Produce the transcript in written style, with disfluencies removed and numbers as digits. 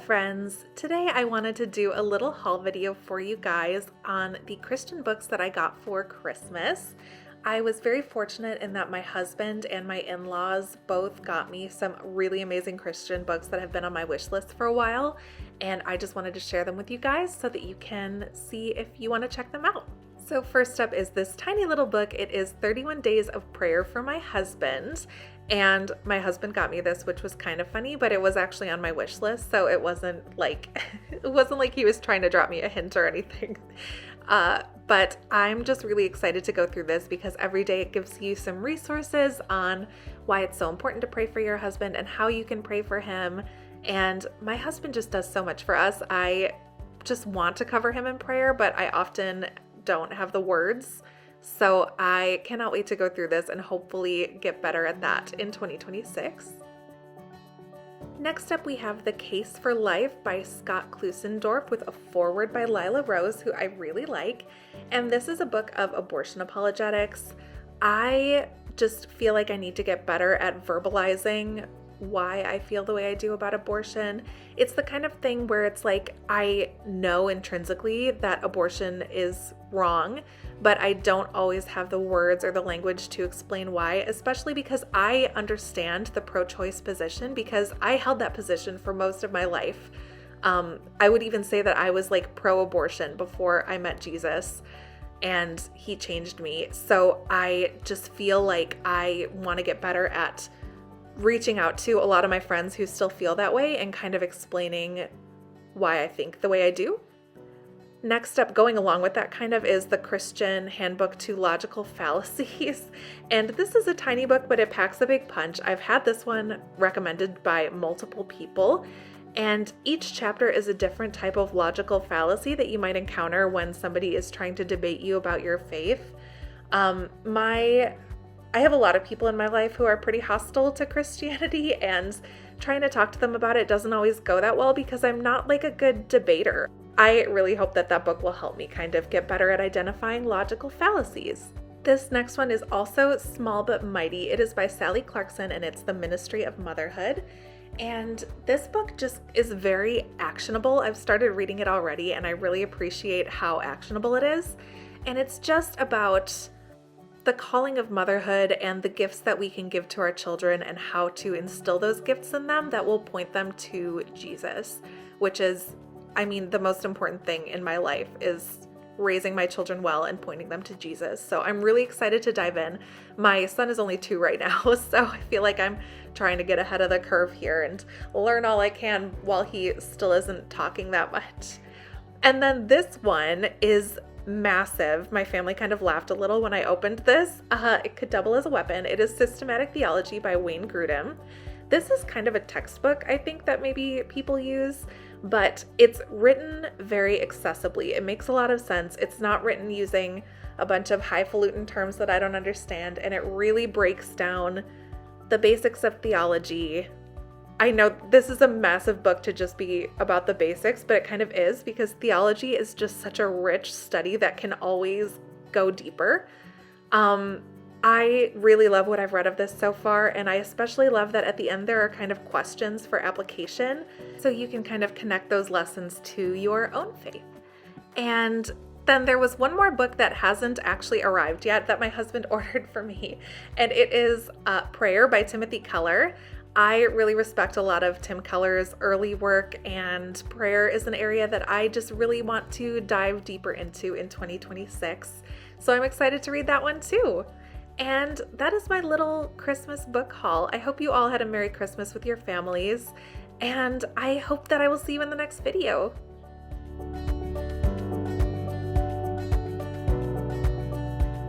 friends, today I wanted to do a little haul video for you guys on the Christian books that I got for Christmas. I was very fortunate in that my husband and my in-laws both got me some really amazing Christian books that have been on my wish list for a while, and I just wanted to share them with you guys so that you can see if you want to check them out. So first up is this tiny little book. It is 31 Days of Prayer for My Husband. And my husband got me this, which was kind of funny, but it was actually on my wish list, so it wasn't like he was trying to drop me a hint or anything. But I'm just really excited to go through this because every day it gives you some resources on why it's so important to pray for your husband and how you can pray for him. And my husband just does so much for us. I just want to cover him in prayer, but I often don't have the words. So I cannot wait to go through this and hopefully get better at that in 2026. Next up, we have The Case for Life by Scott Klusendorf with a foreword by Lila Rose, who I really like. And this is a book of abortion apologetics. I just feel like I need to get better at verbalizing why I feel the way I do about abortion. It's the kind of thing where it's like I know intrinsically that abortion is wrong, but I don't always have the words or the language to explain why, especially because I understand the pro-choice position because I held that position for most of my life. I would even say that I was like pro-abortion before I met Jesus and he changed me. So I just feel like I want to get better at reaching out to a lot of my friends who still feel that way and kind of explaining why I think the way I do. Next up, going along with that kind of is the Christian Handbook to Logical Fallacies. And this is a tiny book, but it packs a big punch. I've had this one recommended by multiple people, and each chapter is a different type of logical fallacy that you might encounter when somebody is trying to debate you about your faith. I have a lot of people in my life who are pretty hostile to Christianity, and trying to talk to them about it doesn't always go that well because I'm not like a good debater. I really hope that that book will help me kind of get better at identifying logical fallacies. This next one is also small but mighty. It is by Sally Clarkson and it's The Ministry of Motherhood. And this book just is very actionable. I've started reading it already and I really appreciate how actionable it is. And it's just about the calling of motherhood and the gifts that we can give to our children and how to instill those gifts in them that will point them to Jesus, which is, the most important thing in my life is raising my children well and pointing them to Jesus. So I'm really excited to dive in. My son is only 2 right now, so I feel like I'm trying to get ahead of the curve here and learn all I can while he still isn't talking that much. And then this one is massive. My family kind of laughed a little when I opened this. It could double as a weapon. It is Systematic Theology by Wayne Grudem. This is kind of a textbook, I think, that maybe people use, but it's written very accessibly. It makes a lot of sense. It's not written using a bunch of highfalutin terms that I don't understand, and it really breaks down the basics of theology. I know this is a massive book to just be about the basics, but it kind of is because theology is just such a rich study that can always go deeper. I really love what I've read of this so far, and I especially love that at the end there are kind of questions for application, so you can kind of connect those lessons to your own faith. And then there was one more book that hasn't actually arrived yet that my husband ordered for me, and it is Prayer by Timothy Keller. I really respect a lot of Tim Keller's early work, and prayer is an area that I just really want to dive deeper into in 2026. So I'm excited to read that one too. And that is my little Christmas book haul. I hope you all had a Merry Christmas with your families, and I hope that I will see you in the next video.